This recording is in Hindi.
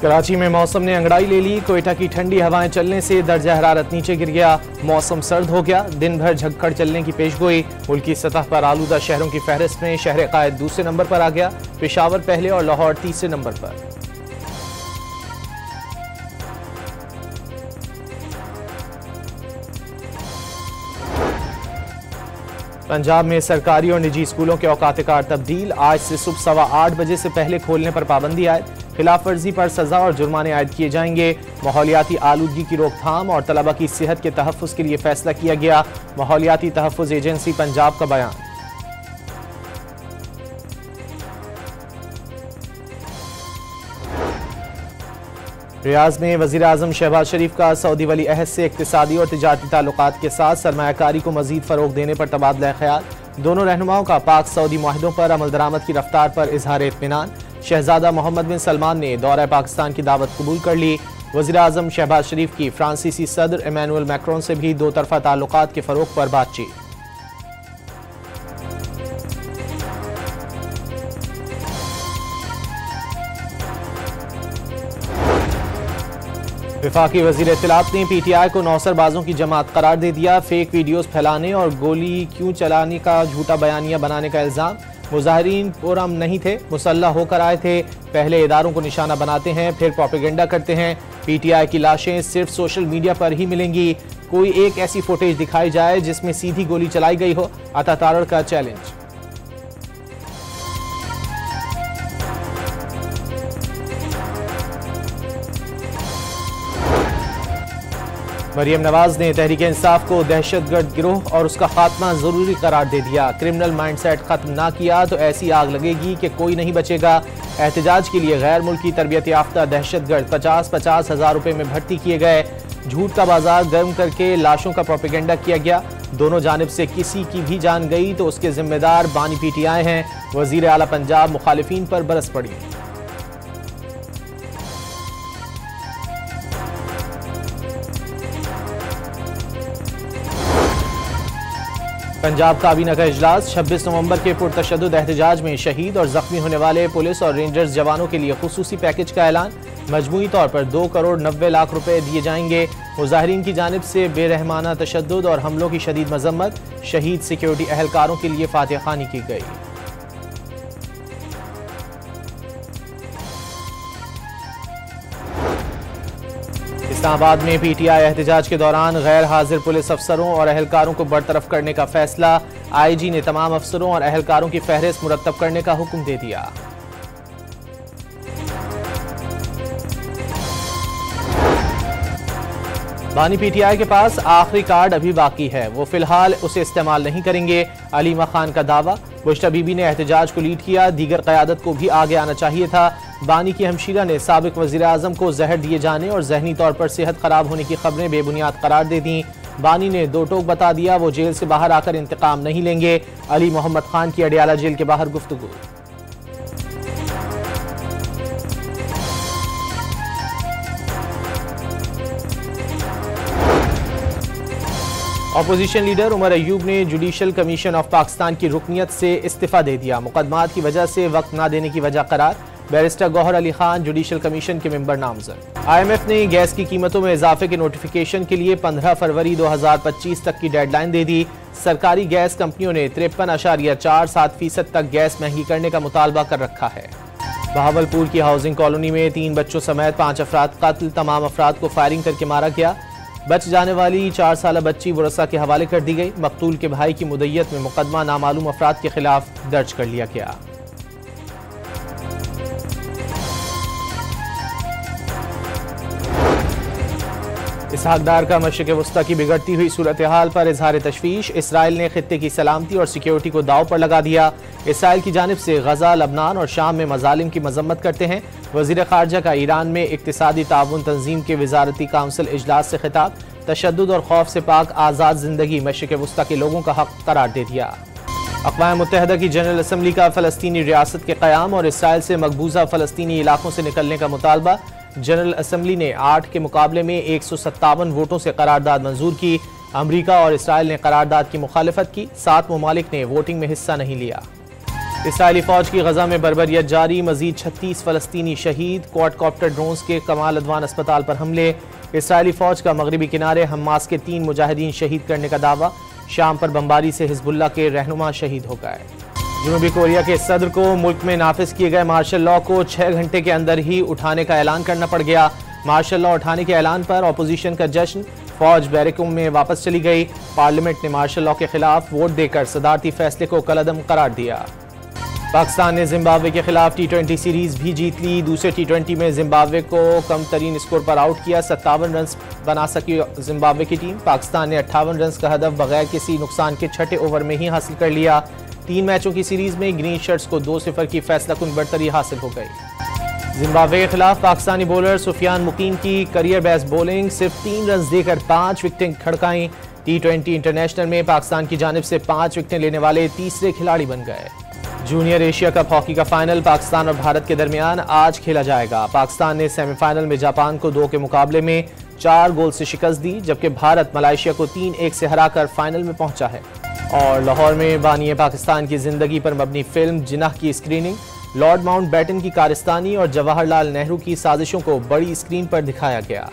कराची में मौसम ने अंगड़ाई ले ली। कोयटा की ठंडी हवाएं चलने से दर्जा हरारत नीचे गिर गया। मौसम सर्द हो गया। दिन भर झक्कड़ चलने की पेशगोई। मुल्क की सतह पर आलूदा शहरों की फहरिस्त में शहर कायद दूसरे नंबर पर आ गया। पेशावर पहले और लाहौर तीसरे नंबर पर। पंजाब में सरकारी और निजी स्कूलों के औकात-ए-कार तब्दील। आज से सुबह 8:15 बजे से पहले खोलने पर पाबंदी आयद। खिलाफ वर्जी पर सजा और जुर्माने आयद किए जाएंगे। माहौलियाती आलूदगी की रोकथाम और तलबा की सेहत के तहफ़्फ़ुज़ के लिए फैसला किया गया। माहौलियाती तहफ़्फ़ुज़ एजेंसी पंजाब का बयान। रियाज में वज़ीर आज़म शहबाज शरीफ का सऊदी वली अहद से इक़्तिसादी और तिजारती ताल्लुकात के साथ सरमायाकारी को मज़ीद फ़रोग़ देने पर तबादला ख्याल। दोनों रहनुमाओं का पाक सऊदी मुआहदों पर अमल दरामद की रफ्तार पर इजहार इत्मीनान। शहजादा मोहम्मद बिन सलमान ने दौरा पाकिस्तान की दावत कबूल कर ली। वज़ीर आज़म शहबाज शरीफ की फ्रांसीसी सदर इमैनुअल मैक्रोन से भी दो तरफ़ा ताल्लुकात के फ़रोग़ पर बातचीत। वफाकी वज़ीर इत्तलात ने PTI को नौसरबाजों की जमात करार दे दिया। फेक वीडियोस फैलाने और गोली क्यों चलाने का झूठा बयानिया बनाने का इल्ज़ाम। मुजाहिरीन पुरअमन नहीं थे, मुसल्लह होकर आए थे। पहले इदारों को निशाना बनाते हैं, फिर प्रोपेगेंडा करते हैं। PTI की लाशें सिर्फ सोशल मीडिया पर ही मिलेंगी। कोई एक ऐसी फुटेज दिखाई जाए जिसमें सीधी गोली चलाई गई हो। अता तारड़ का चैलेंज। मरियम नवाज ने तहरीक इंसाफ को दहशतगर्द गिरोह और उसका खात्मा जरूरी करार दे दिया। क्रिमिनल माइंडसेट खत्म ना किया तो ऐसी आग लगेगी कि कोई नहीं बचेगा। एहतजाज के लिए गैर मुल्की तरबियत याफ्ता दहशतगर्द 50-50 हज़ार रुपए में भर्ती किए गए। झूठ का बाजार गर्म करके लाशों का प्रोपेगेंडा किया गया। दोनों जानिब से किसी की भी जान गई तो उसके जिम्मेदार बानी PTI हैं। वजीर आला पंजाब मुखालिफिन पर बरस पड़ी। पंजाब काबीना का इजलास। 26 नवंबर के पुरतशद्दुद एहतजाज में शहीद और जख्मी होने वाले पुलिस और रेंजर्स जवानों के लिए खुसूसी पैकेज का ऐलान। मजमूई तौर पर 2 करोड़ 90 लाख रुपए दिए जाएंगे। मुजाहिरीन की जानिब से बेरहमाना तशद्दुद और हमलों की शदीद मजम्मत। शहीद सिक्योरिटी एहलकारों के लिए फातिहा खानी की गई। इस्लामाबाद में PTI एहतजाज के दौरान गैर हाजिर पुलिस अफसरों और एहलकारों को बरतरफ करने का फैसला। IG ने तमाम अफसरों और एहलकारों की फहरिस्त मुरतब करने का हुक्म दे दिया। बानी PTI के पास आखिरी कार्ड अभी बाकी है, वो फिलहाल उसे इस्तेमाल नहीं करेंगे। अलीमा खान का दावा। बुश्ता बीबी ने एहतजाज को लीड किया। दीगर क़यादत को भी आगे आना चाहिए था। बानी की हमशीरा ने साबिक वज़ीर आज़म को जहर दिए जाने और जहनी तौर पर सेहत खराब होने की खबरें बेबुनियाद करार दे दी। बानी ने दो टोक बता दिया वो जेल से बाहर आकर इंतकाम नहीं लेंगे। अली मोहम्मद खान की अडियाला जेल के बाहर गुफ्तगू। अपोजिशन लीडर उमर अयूब ने जुडिशल कमीशन ऑफ पाकिस्तान की रुकनियत से इस्तीफा दे दिया। मुकदमात की वजह से वक्त ना देने की वजह करार। Barrister Gauhar Ali Khan judicial commission के मेंबर नामजद। IMF ने गैस की कीमतों में इजाफे के नोटिफिकेशन के लिए 15 फरवरी 2025 तक की डेडलाइन दे दी। सरकारी गैस कंपनियों ने 53.47% तक गैस महंगी करने का मुतालबा कर रखा है। बहावलपुर की हाउसिंग कॉलोनी में 3 बच्चों समेत 5 अफराद कत्ल। तमाम अफराद को फायरिंग करके मारा गया। बच जाने वाली 4 साल बच्ची वरसा के हवाले कर दी गई। मकतूल के भाई की मुद्दत में मुकदमा नामालूम अफराद के खिलाफ दर्ज कर लिया गया। इसहाक डार का मशरिक़ वस्ता की बिगड़ती हुई सूरत हाल पर इजहार तशवीश। इसराइल ने खित्ते की सलामती और सिक्योरिटी को दाव पर लगा दिया। इसराइल की जानिब से गजा, लबनान और शाम में मजालिम की मजम्मत करते हैं। वज़ीर ख़ारजा का ईरान में इक़्तिसादी ताउन तंजीम के वज़ारती काउंसिल इजलास से खिताब। तशद्दुद और खौफ से पाक आज़ाद ज़िंदगी मशरिक़ वस्ता के लोगों का हक़ करार दे दिया। अक़वाम मुत्तहिदा की जनरल असम्बली का फ़लस्तीनी रियासत के क़याम और इसराइल से मकबूजा फ़लस्तीनी इलाकों से निकलने का मुतालबा। जनरल असम्बली ने 8 के मुकाबले में 157 वोटों से करारदाद मंजूर की। अमरीका और इसराइल ने करारदाद की मुखालिफत की। 7 ममालिक ने वोटिंग में हिस्सा नहीं लिया। इसराइली फौज की गजा में बर्बरियत जारी, मजीद 36 फलस्तीनी शहीद। क्वाडकॉप्टर ड्रोन्स के कमाल अदवान अस्पताल पर हमले। इसराइली फौज का मगरबी किनारे हमास के 3 मुजाहिदीन शहीद करने का दावा। शाम पर बमबारी से हिजबुल्लाह के रहनुमा शहीद हो गए। जनूबी कोरिया के सदर को मुल्क में नाफिज किए गए मार्शल लॉ को 6 घंटे के अंदर ही उठाने का ऐलान करना पड़ गया। मार्शल लॉ उठाने के ऐलान पर अपोजिशन का जश्न, फौज बैरकों में वापस चली गई। पार्लियामेंट ने मार्शल लॉ के खिलाफ वोट देकर सदारती फैसले को कलअदम करार दिया। पाकिस्तान ने जिम्बाब्वे के खिलाफ T20 सीरीज भी जीत ली। दूसरे T20 में जिम्बाब्वे को कम तरीन स्कोर पर आउट किया। 57 रन बना सकी जिम्बाब्वे की टीम। पाकिस्तान ने 58 रन का हदफ बगैर किसी नुकसान के 6ठे ओवर में ही हासिल कर लिया। 3 मैचों की सीरीज में ग्रीन शर्ट्स को 2-0 की फैसलाकुन बढ़तरी हासिल हो गई। जिम्बाब्वे के खिलाफ पाकिस्तानी बॉलर सुफियान मुकीम की करियर बेस्ट बॉलिंग, सिर्फ 3 रन देकर 5 विकेटें खड़काई। T20 इंटरनेशनल में पाकिस्तान की जानिब से 5 विकेटें लेने वाले तीसरे खिलाड़ी बन गए। जूनियर एशिया कप हॉकी का फाइनल पाकिस्तान और भारत के दरमियान आज खेला जाएगा। पाकिस्तान ने सेमीफाइनल में जापान को 2 के मुकाबले में 4 गोल से शिकस्त दी, जबकि भारत मलेशिया को 3-1 से हराकर फाइनल में पहुंचा है। और लाहौर में बानी पाकिस्तान की जिंदगी पर मबनी फिल्म जिनाह की स्क्रीनिंग, लॉर्ड माउंटबेटन की कारस्तानी और जवाहरलाल नेहरू की साजिशों को बड़ी स्क्रीन पर दिखाया गया।